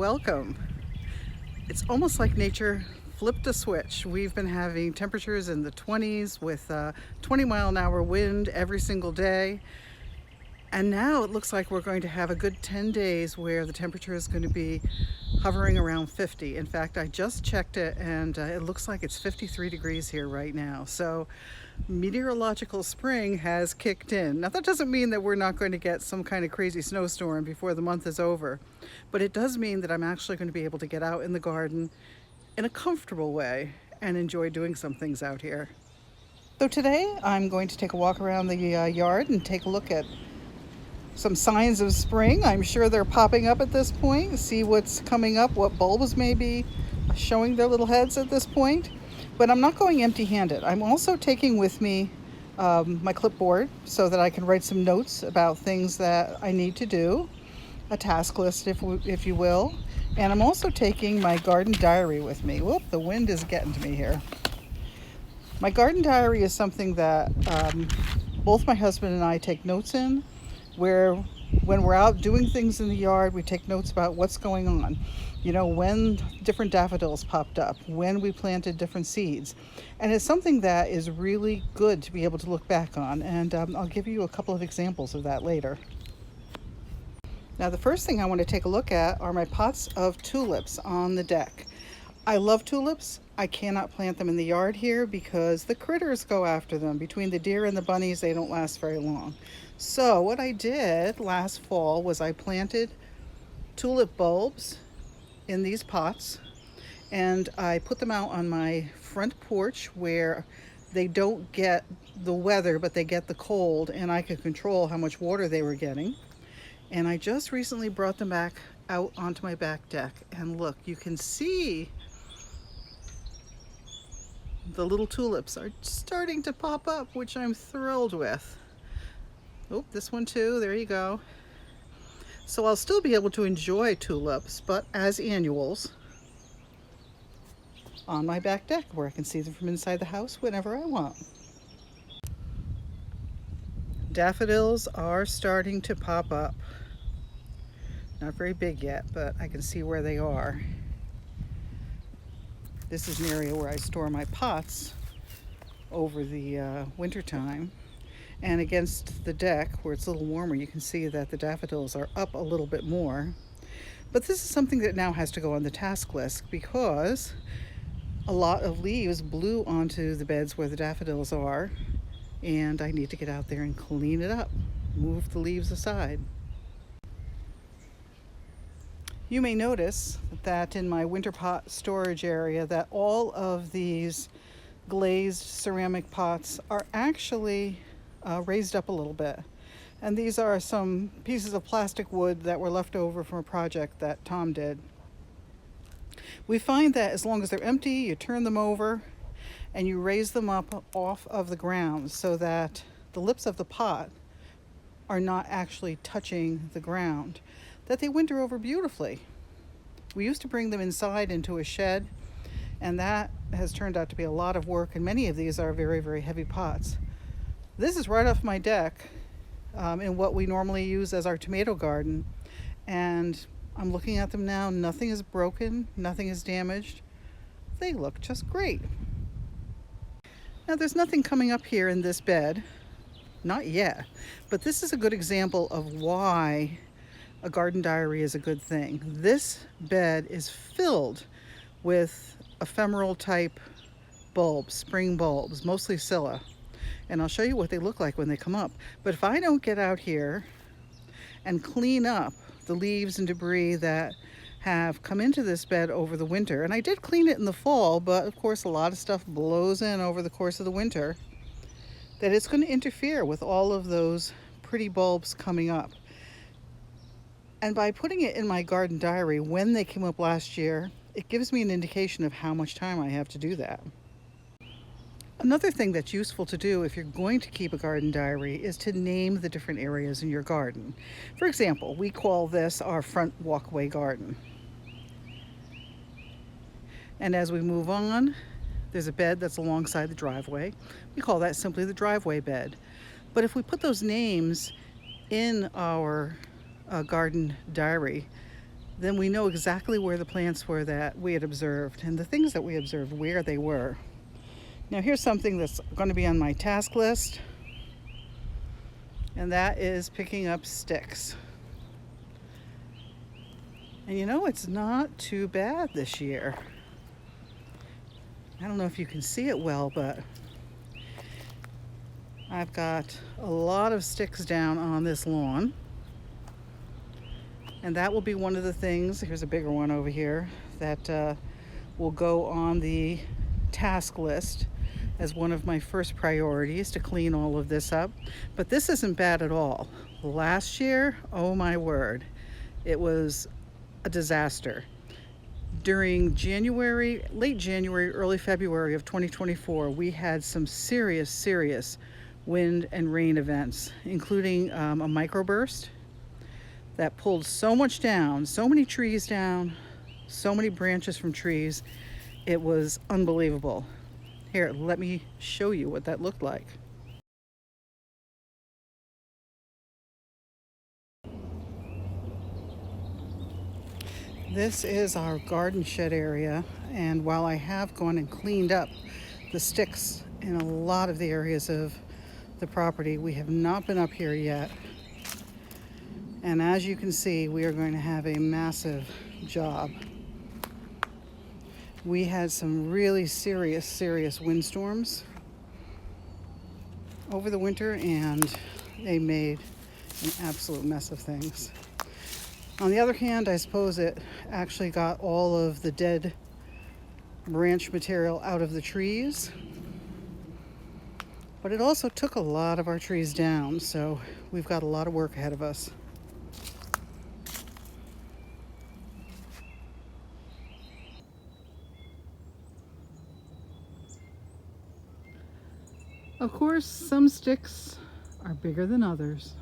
welcome. It's almost like nature flipped a switch. We've been having temperatures in the 20s with 20-mile-an-hour wind every single day. And now it looks like we're going to have a good 10 days where the temperature is going to be hovering around 50. In fact, I just checked it and it looks like it's 53 degrees here right now. So meteorological spring has kicked in. Now that doesn't mean that we're not going to get some kind of crazy snowstorm before the month is over, but it does mean that I'm actually going to be able to get out in the garden in a comfortable way and enjoy doing some things out here. So today I'm going to take a walk around the yard and take a look at some signs of spring. I'm sure they're popping up at this point. See what's coming up, what bulbs may be showing their little heads at this point. But I'm not going empty-handed. I'm also taking with me my clipboard so that I can write some notes about things that I need to do, a task list if you will. And I'm also taking my garden diary with me. Whoop, the wind is getting to me here. My garden diary is something that both my husband and I take notes in, where when we're out doing things in the yard, we take notes about what's going on. You know, when different daffodils popped up, when we planted different seeds. And it's something that is really good to be able to look back on. And I'll give you a couple of examples of that later. Now, the first thing I want to take a look at are my pots of tulips on the deck. I love tulips. I cannot plant them in the yard here because the critters go after them. Between the deer and the bunnies, they don't last very long. So what I did last fall was I planted tulip bulbs in these pots and I put them out on my front porch where they don't get the weather but they get the cold, and I could control how much water they were getting. And I just recently brought them back out onto my back deck, and look, you can see the little tulips are starting to pop up, which I'm thrilled with. Oh, this one too, there you go. So I'll still be able to enjoy tulips, but as annuals on my back deck where I can see them from inside the house whenever I want. Daffodils are starting to pop up. Not very big yet, but I can see where they are. This is an area where I store my pots over the winter time. And against the deck, where it's a little warmer, you can see that the daffodils are up a little bit more. But this is something that now has to go on the task list because a lot of leaves blew onto the beds where the daffodils are, and I need to get out there and clean it up, move the leaves aside. You may notice that in my winter pot storage area that all of these glazed ceramic pots are actually raised up a little bit. And these are some pieces of plastic wood that were left over from a project that Tom did. We find that as long as they're empty, you turn them over and you raise them up off of the ground so that the lips of the pot are not actually touching the ground, that they winter over beautifully. We used to bring them inside into a shed, and that has turned out to be a lot of work, and many of these are very, very heavy pots. This is right off my deck in what we normally use as our tomato garden, and I'm looking at them now. Nothing is broken, nothing is damaged. They look just great. Now there's nothing coming up here in this bed, not yet, but this is a good example of why a garden diary is a good thing. This bed is filled with ephemeral type bulbs, spring bulbs, mostly scilla. And I'll show you what they look like when they come up. But if I don't get out here and clean up the leaves and debris that have come into this bed over the winter, and I did clean it in the fall, but of course a lot of stuff blows in over the course of the winter, that it's going to interfere with all of those pretty bulbs coming up. And by putting it in my garden diary when they came up last year, it gives me an indication of how much time I have to do that. Another thing that's useful to do if you're going to keep a garden diary is to name the different areas in your garden. For example, we call this our front walkway garden. And as we move on, there's a bed that's alongside the driveway. We call that simply the driveway bed. But if we put those names in our garden diary, then we know exactly where the plants were that we had observed and the things that we observed, where they were. Now here's something that's going to be on my task list, and that is picking up sticks. And you know, it's not too bad this year. I don't know if you can see it well, but I've got a lot of sticks down on this lawn. And that will be one of the things, here's a bigger one over here, that will go on the task list as one of my first priorities, to clean all of this up. But this isn't bad at all. Last year, oh my word, it was a disaster. During January, late January, early February of 2024, we had some serious wind and rain events, including a microburst that pulled so much down, so many trees down, so many branches from trees. It was unbelievable. Here, let me show you what that looked like. This is our garden shed area, and while I have gone and cleaned up the sticks in a lot of the areas of the property, we have not been up here yet. And as you can see, we are going to have a massive job. We had some really serious windstorms over the winter, and they made an absolute mess of things. On the other hand, I suppose it actually got all of the dead branch material out of the trees, but it also took a lot of our trees down, so we've got a lot of work ahead of us. Of course, some sticks are bigger than others.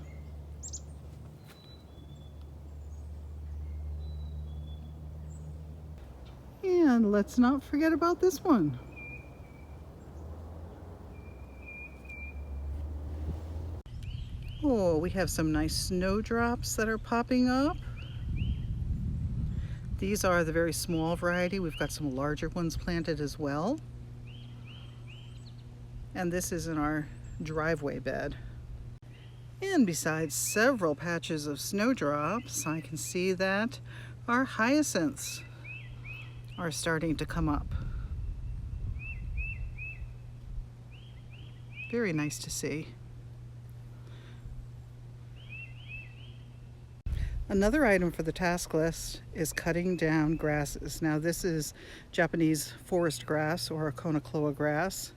And let's not forget about this one. Oh, we have some nice snowdrops that are popping up. These are the very small variety. We've got some larger ones planted as well. And this is in our driveway bed. And besides several patches of snowdrops, I can see that our hyacinths are starting to come up. Very nice to see. Another item for the task list is cutting down grasses. Now this is Japanese forest grass, or Conocloa grass.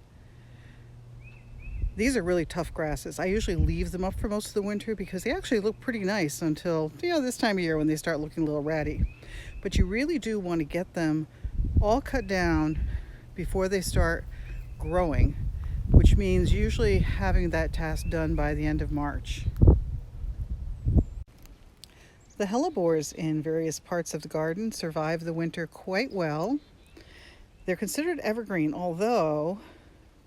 These are really tough grasses. I usually leave them up for most of the winter because they actually look pretty nice until, this time of year when they start looking a little ratty. But you really do want to get them all cut down before they start growing, which means usually having that task done by the end of March. The hellebores in various parts of the garden survive the winter quite well. They're considered evergreen, although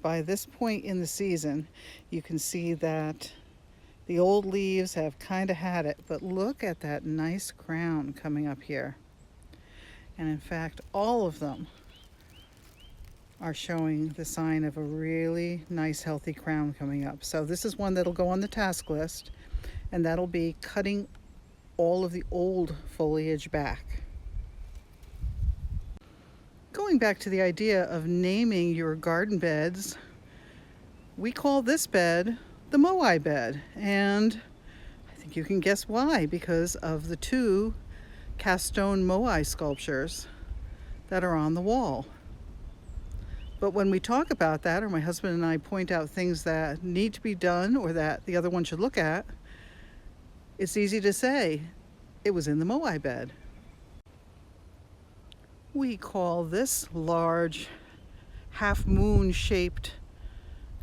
by this point in the season, you can see that the old leaves have kind of had it, but look at that nice crown coming up here. And in fact, all of them are showing the sign of a really nice, healthy crown coming up. So this is one that'll go on the task list, and that'll be cutting all of the old foliage back. Going back to the idea of naming your garden beds, we call this bed the Moai bed, and I think you can guess why, because of the two cast stone Moai sculptures that are on the wall. But when we talk about that, or my husband and I point out things that need to be done or that the other one should look at, it's easy to say it was in the Moai bed. We call this large half-moon shaped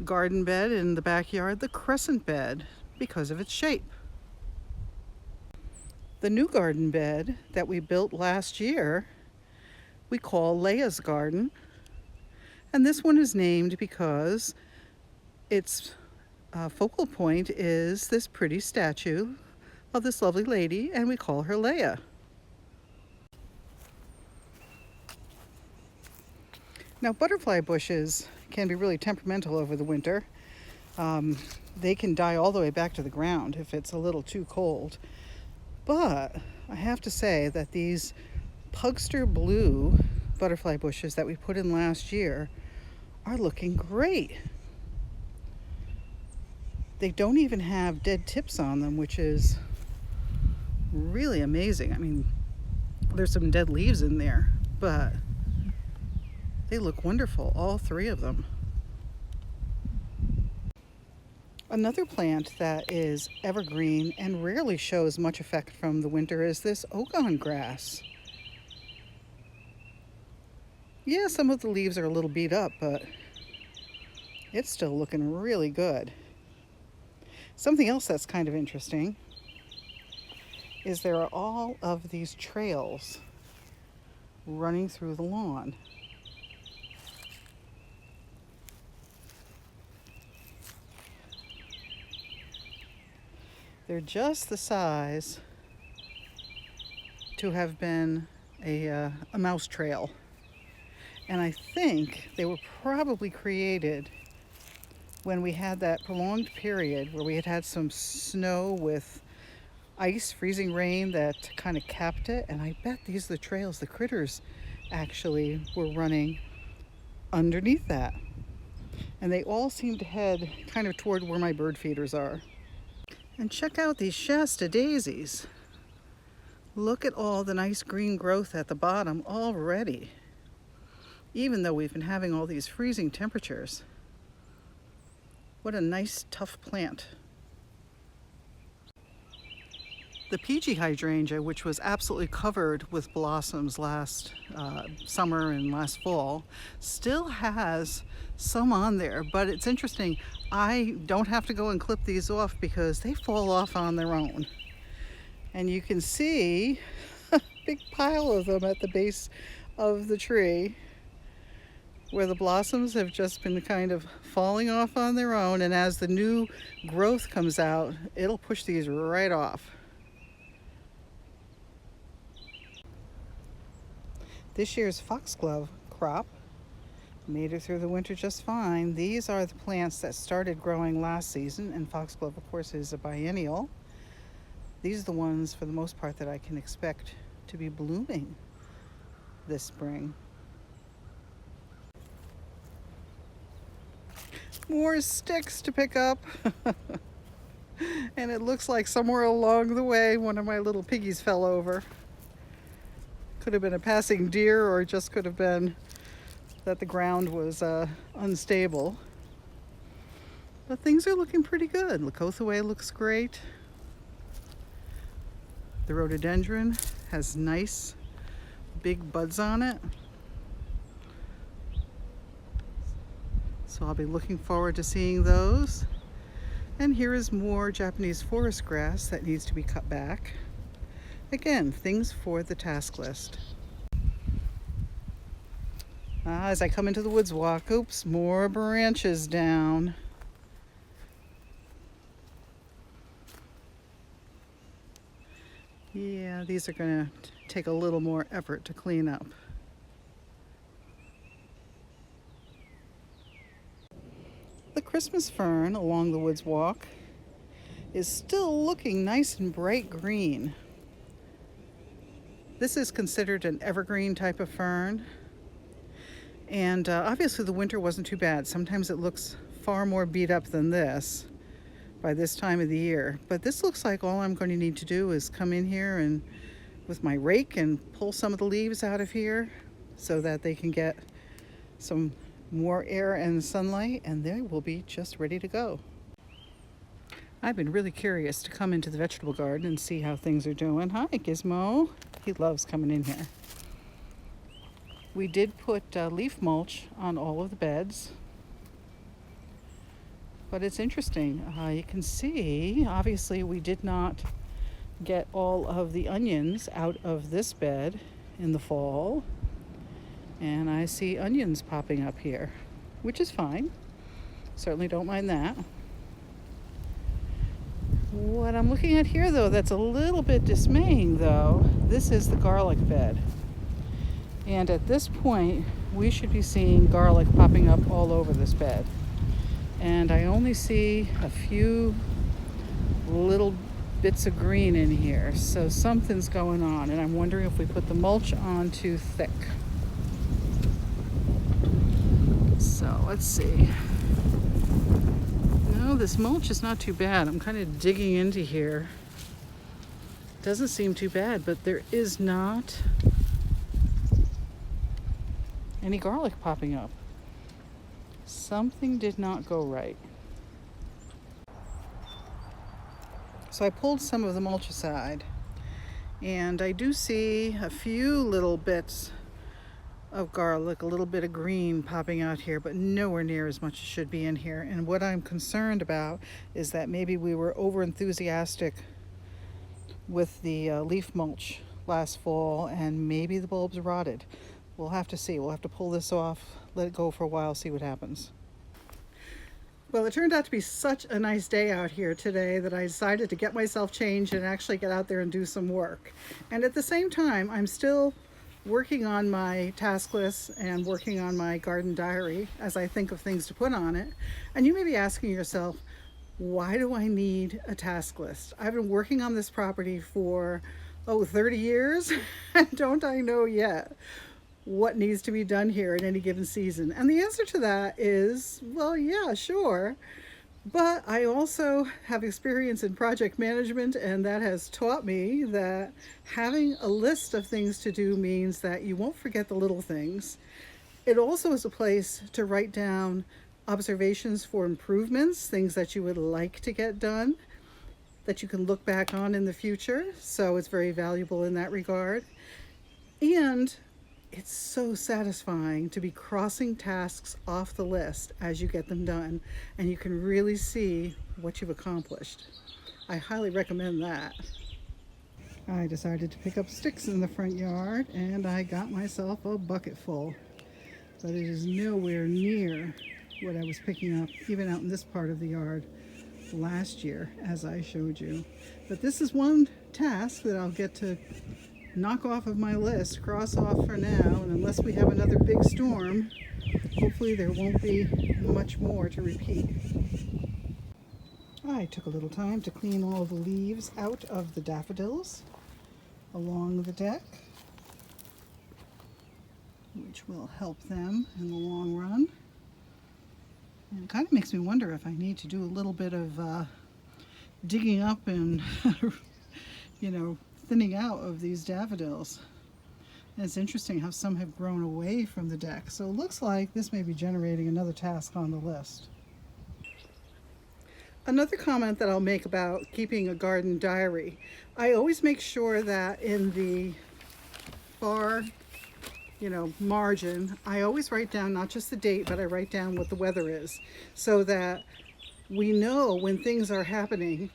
garden bed in the backyard the crescent bed because of its shape. The new garden bed that we built last year we call Leia's garden, and this one is named because its focal point is this pretty statue of this lovely lady, and we call her Leia. Now, butterfly bushes can be really temperamental over the winter. They can die all the way back to the ground if it's a little too cold. But I have to say that these Pugster blue butterfly bushes that we put in last year are looking great. They don't even have dead tips on them, which is really amazing. I mean, there's some dead leaves in there, but they look wonderful, all three of them. Another plant that is evergreen and rarely shows much effect from the winter is this Ogon grass. Yeah, some of the leaves are a little beat up, but it's still looking really good. Something else that's kind of interesting is there are all of these trails running through the lawn. They're just the size to have been a mouse trail. And I think they were probably created when we had that prolonged period where we had some snow with ice, freezing rain that kind of capped it. And I bet these are the trails the critters actually were running underneath that. And they all seem to head kind of toward where my bird feeders are. And check out these Shasta daisies. Look at all the nice green growth at the bottom already, even though we've been having all these freezing temperatures. What a nice, tough plant. The PG hydrangea, which was absolutely covered with blossoms last summer and last fall, still has some on there, but it's interesting. I don't have to go and clip these off because they fall off on their own. And you can see a big pile of them at the base of the tree where the blossoms have just been kind of falling off on their own, and as the new growth comes out, it'll push these right off. This year's foxglove crop made it through the winter just fine. These are the plants that started growing last season, and foxglove, of course, is a biennial. These are the ones, for the most part, that I can expect to be blooming this spring. More sticks to pick up. And it looks like somewhere along the way, one of my little piggies fell over. Could have been a passing deer, or it just could have been that the ground was unstable. But things are looking pretty good. Lakothaway looks great. The rhododendron has nice big buds on it. So I'll be looking forward to seeing those. And here is more Japanese forest grass that needs to be cut back. Again, things for the task list. As I come into the woods walk, oops, more branches down. Yeah, these are going to take a little more effort to clean up. The Christmas fern along the woods walk is still looking nice and bright green. This is considered an evergreen type of fern. And obviously the winter wasn't too bad. Sometimes it looks far more beat up than this by this time of the year. But this looks like all I'm going to need to do is come in here and with my rake and pull some of the leaves out of here so that they can get some more air and sunlight, and they will be just ready to go. I've been really curious to come into the vegetable garden and see how things are doing. Hi, Gizmo. He loves coming in here. We did put leaf mulch on all of the beds. But it's interesting. You can see, obviously, we did not get all of the onions out of this bed in the fall. And I see onions popping up here, which is fine. Certainly don't mind that. What I'm looking at here, though, that's a little bit dismaying, though, this is the garlic bed. And at this point, we should be seeing garlic popping up all over this bed. And I only see a few little bits of green in here, so something's going on, and I'm wondering if we put the mulch on too thick. So let's see. No, this mulch is not too bad. I'm kind of digging into here. Doesn't seem too bad, but there is not any garlic popping up. Something did not go right. So I pulled some of the mulch aside, and I do see a few little bits of garlic, a little bit of green popping out here, but nowhere near as much as should be in here. And what I'm concerned about is that maybe we were over enthusiastic with the leaf mulch last fall, and maybe the bulbs rotted. We'll have to see. We'll have to pull this off, let it go for a while, see what happens. Well, it turned out to be such a nice day out here today that I decided to get myself changed and actually get out there and do some work. And at the same time, I'm still working on my task list and working on my garden diary as I think of things to put on it. And you may be asking yourself, why do I need a task list? I've been working on this property for 30 years and don't I know yet what needs to be done here in any given season? And the answer to that is, well, yeah, sure. But I also have experience in project management, and that has taught me that having a list of things to do means that you won't forget the little things. It also is a place to write down observations for improvements, things that you would like to get done, that you can look back on in the future. So it's very valuable in that regard. And it's so satisfying to be crossing tasks off the list as you get them done, and you can really see what you've accomplished. I highly recommend that. I decided to pick up sticks in the front yard, and I got myself a bucket full, but it is nowhere near what I was picking up even out in this part of the yard last year, as I showed you. But this is one task that I'll get to knock off of my list, cross off for now, and unless we have another big storm, hopefully there won't be much more to repeat. I took a little time to clean all the leaves out of the daffodils along the deck, which will help them in the long run. And it kind of makes me wonder if I need to do a little bit of digging up and thinning out of these daffodils. And it's interesting how some have grown away from the deck. So it looks like this may be generating another task on the list. Another comment that I'll make about keeping a garden diary. I always make sure that in the far, margin, I always write down not just the date, but I write down what the weather is so that we know when things are happening,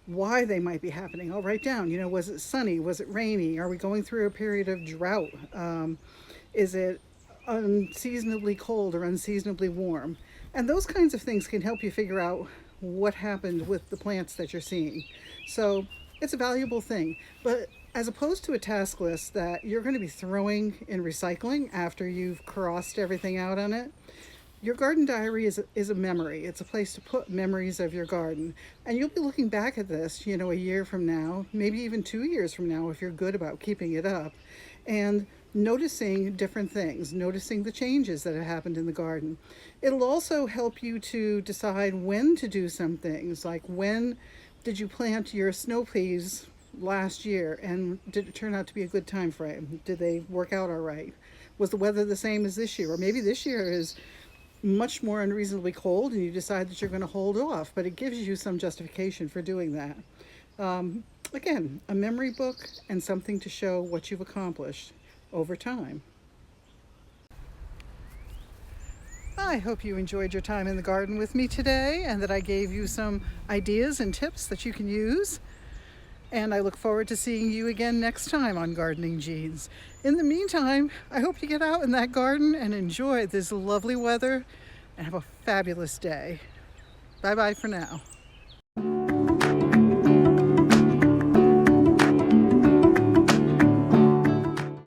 why they might be happening. I'll write down, was it sunny? Was it rainy? Are we going through a period of drought? Is it unseasonably cold or unseasonably warm? And those kinds of things can help you figure out what happened with the plants that you're seeing. So it's a valuable thing. But as opposed to a task list that you're going to be throwing in recycling after you've crossed everything out on it, your garden diary is a memory. It's a place to put memories of your garden. And you'll be looking back at this, a year from now, maybe even 2 years from now, if you're good about keeping it up, and noticing different things, noticing the changes that have happened in the garden. It'll also help you to decide when to do some things, like when did you plant your snow peas last year, and did it turn out to be a good time frame? Did they work out all right? Was the weather the same as this year? Or maybe this year is much more unreasonably cold and you decide that you're going to hold off, but it gives you some justification for doing that. Again, a memory book and something to show what you've accomplished over time. I hope you enjoyed your time in the garden with me today and that I gave you some ideas and tips that you can use. And I look forward to seeing you again next time on Gardening Genes. In the meantime, I hope you get out in that garden and enjoy this lovely weather and have a fabulous day. Bye-bye for now.